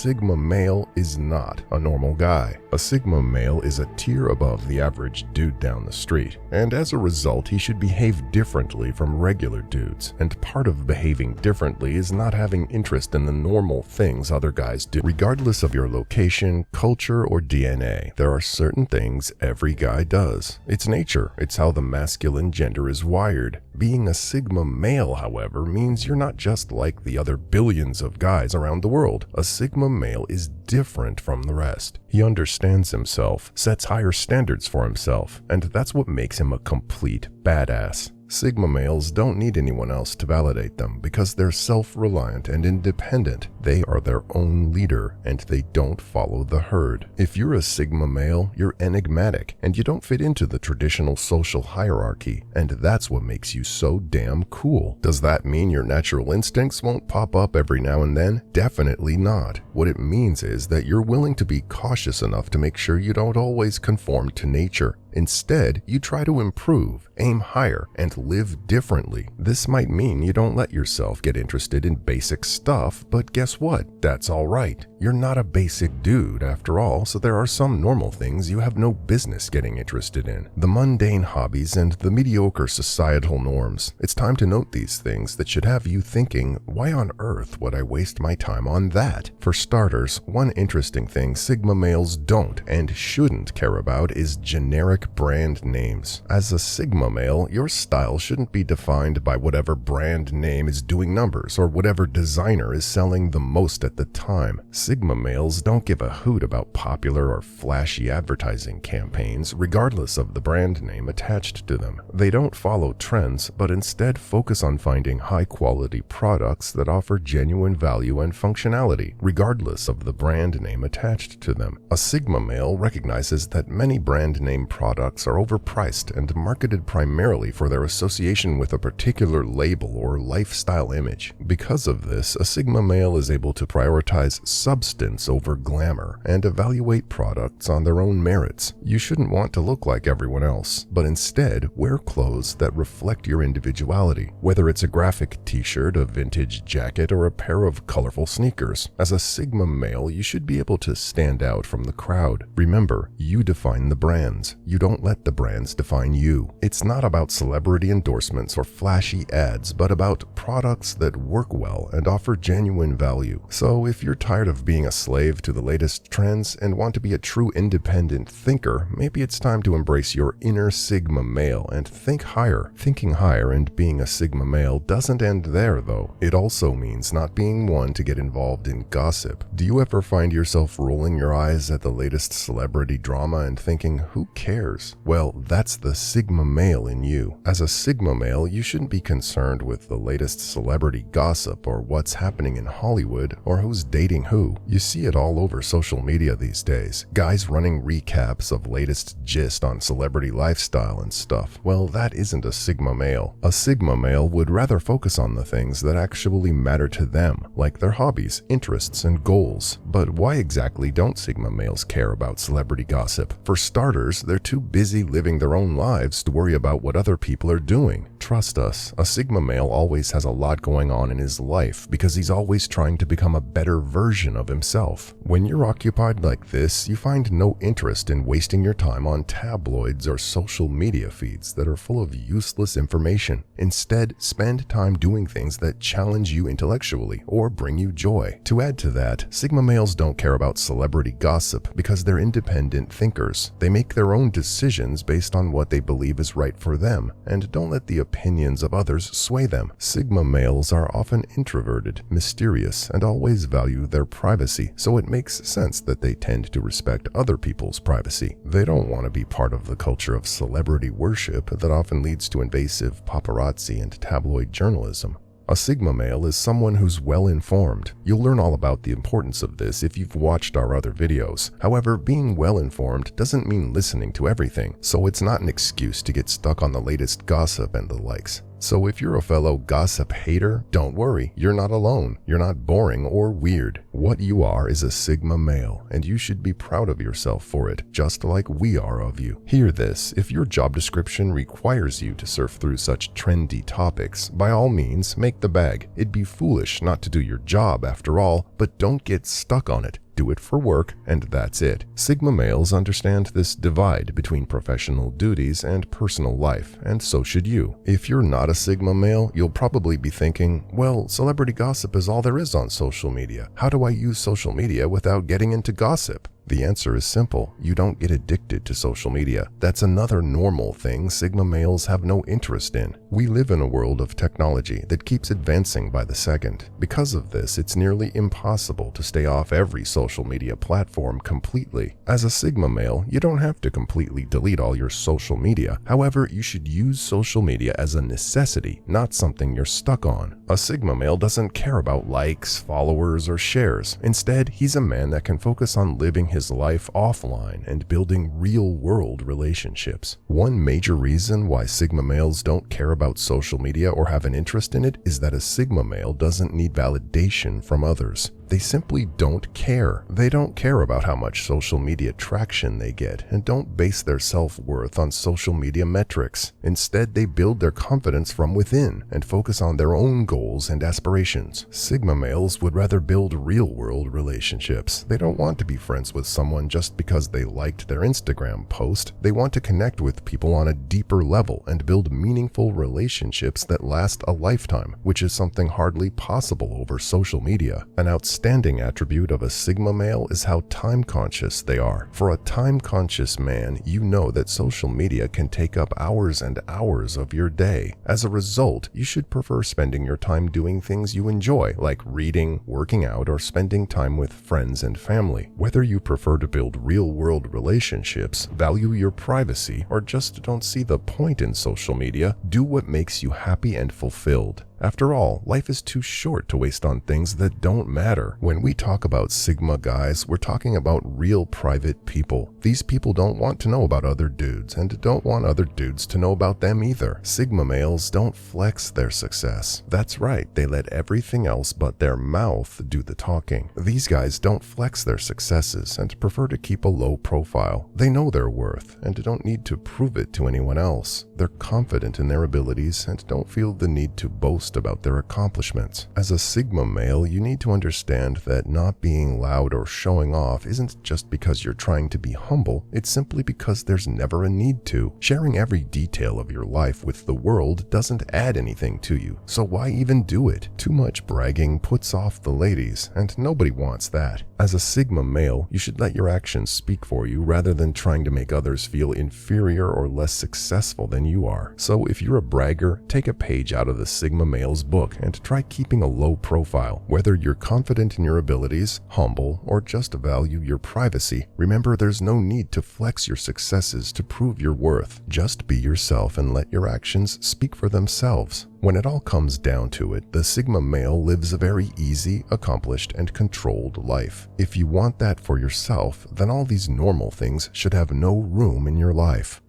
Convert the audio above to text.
Sigma male is not a normal guy. A Sigma male is a tier above the average dude down the street, and as a result he should behave differently from regular dudes, and part of behaving differently is not having interest in the normal things other guys do. Regardless of your location, culture, or DNA, there are certain things every guy does. It's nature. It's how the masculine gender is wired. Being a Sigma male, however, means you're not just like the other billions of guys around the world. A Sigma male is different from the rest. He understands himself, sets higher standards for himself, and that's what makes him a complete badass. Sigma males don't need anyone else to validate them because they're self-reliant and independent. They are their own leader and they don't follow the herd. If you're a Sigma male, you're enigmatic and you don't fit into the traditional social hierarchy, and that's what makes you so damn cool. Does that mean your natural instincts won't pop up every now and then? Definitely not. What it means is that you're willing to be cautious enough to make sure you don't always conform to nature. Instead, you try to improve, aim higher, and live differently. This might mean you don't let yourself get interested in basic stuff, but guess what? That's alright. You're not a basic dude after all, so there are some normal things you have no business getting interested in. The mundane hobbies and the mediocre societal norms. It's time to note these things that should have you thinking, why on earth would I waste my time on that? For starters, one interesting thing Sigma males don't and shouldn't care about is generic brand names. As a Sigma male, your style shouldn't be defined by whatever brand name is doing numbers or whatever designer is selling the most at the time. Sigma males don't give a hoot about popular or flashy advertising campaigns, regardless of the brand name attached to them. They don't follow trends, but instead focus on finding high-quality products that offer genuine value and functionality, regardless of the brand name attached to them. A Sigma male recognizes that many brand name products are overpriced and marketed primarily for their association with a particular label or lifestyle image. Because of this, a Sigma male is able to prioritize substance over glamour and evaluate products on their own merits. You shouldn't want to look like everyone else, but instead wear clothes that reflect your individuality, whether it's a graphic t-shirt, a vintage jacket, or a pair of colorful sneakers. As a Sigma male, you should be able to stand out from the crowd. Remember, you define the brands. You don't let the brands define you. It's not about celebrity endorsements or flashy ads, but about products that work well and offer genuine value. So if you're tired of being a slave to the latest trends and want to be a true independent thinker, maybe it's time to embrace your inner Sigma male and think higher. Thinking higher and being a Sigma male doesn't end there, though. It also means not being one to get involved in gossip. Do you ever find yourself rolling your eyes at the latest celebrity drama and thinking, who cares? Well, that's the Sigma male in you. As a Sigma male, you shouldn't be concerned with the latest celebrity gossip or what's happening in Hollywood or who's dating who. You see it all over social media these days. Guys running recaps of latest gist on celebrity lifestyle and stuff. Well, that isn't a Sigma male. A Sigma male would rather focus on the things that actually matter to them, like their hobbies, interests, and goals. But why exactly don't Sigma males care about celebrity gossip? For starters, they're too busy living their own lives to worry about what other people are doing. Trust us, a Sigma male always has a lot going on in his life because he's always trying to become a better version of himself. When you're occupied like this, you find no interest in wasting your time on tabloids or social media feeds that are full of useless information. Instead, spend time doing things that challenge you intellectually or bring you joy. To add to that, Sigma males don't care about celebrity gossip because they're independent thinkers. They make their own decisions based on what they believe is right for them, and don't let the opinions of others sway them. Sigma males are often introverted, mysterious, and always value their privacy, so it makes sense that they tend to respect other people's privacy. They don't want to be part of the culture of celebrity worship that often leads to invasive paparazzi and tabloid journalism. A Sigma male is someone who's well-informed. You'll learn all about the importance of this if you've watched our other videos. However, being well-informed doesn't mean listening to everything, so it's not an excuse to get stuck on the latest gossip and the likes. So if you're a fellow gossip hater, don't worry, you're not alone. You're not boring or weird. What you are is a Sigma male, and you should be proud of yourself for it, just like we are of you. Hear this, if your job description requires you to surf through such trendy topics, by all means, make the bag. It'd be foolish not to do your job after all, but don't get stuck on it. Do it for work, and that's it. Sigma males understand this divide between professional duties and personal life, and so should you. If you're not a Sigma male, you'll probably be thinking, well, celebrity gossip is all there is on social media. How do I use social media without getting into gossip? The answer is simple. You don't get addicted to social media. That's another normal thing Sigma males have no interest in. We live in a world of technology that keeps advancing by the second. Because of this, it's nearly impossible to stay off every social media platform completely. As a Sigma male, you don't have to completely delete all your social media. However, you should use social media as a necessity, not something you're stuck on. A Sigma male doesn't care about likes, followers, or shares. Instead, he's a man that can focus on living his life offline and building real-world relationships. One major reason why Sigma males don't care about social media or have an interest in it is that a Sigma male doesn't need validation from others. They simply don't care. They don't care about how much social media traction they get and don't base their self-worth on social media metrics. Instead, they build their confidence from within and focus on their own goals and aspirations. Sigma males would rather build real-world relationships. They don't want to be friends with someone just because they liked their Instagram post. They want to connect with people on a deeper level and build meaningful relationships that last a lifetime, which is something hardly possible over social media. An outstanding attribute of a Sigma male is how time-conscious they are. For a time-conscious man, you know that social media can take up hours and hours of your day. As a result, you should prefer spending your time doing things you enjoy, like reading, working out, or spending time with friends and family. Whether you prefer to build real-world relationships, value your privacy, or just don't see the point in social media, do what makes you happy and fulfilled. After all, life is too short to waste on things that don't matter. When we talk about Sigma guys, we're talking about real private people. These people don't want to know about other dudes and don't want other dudes to know about them either. Sigma males don't flex their success. That's right, they let everything else but their mouth do the talking. These guys don't flex their successes and prefer to keep a low profile. They know their worth and don't need to prove it to anyone else. They're confident in their abilities and don't feel the need to boast about their accomplishments. As a Sigma male, you need to understand that not being loud or showing off isn't just because you're trying to be humble, it's simply because there's never a need to. Sharing every detail of your life with the world doesn't add anything to you, so why even do it? Too much bragging puts off the ladies, and nobody wants that. As a Sigma male, you should let your actions speak for you rather than trying to make others feel inferior or less successful than you are. So if you're a bragger, take a page out of the Sigma male's book and try keeping a low profile. Whether you're confident in your abilities, humble, or just value your privacy, remember there's no need to flex your successes to prove your worth. Just be yourself and let your actions speak for themselves. When it all comes down to it, the Sigma male lives a very easy, accomplished, and controlled life. If you want that for yourself, then all these normal things should have no room in your life.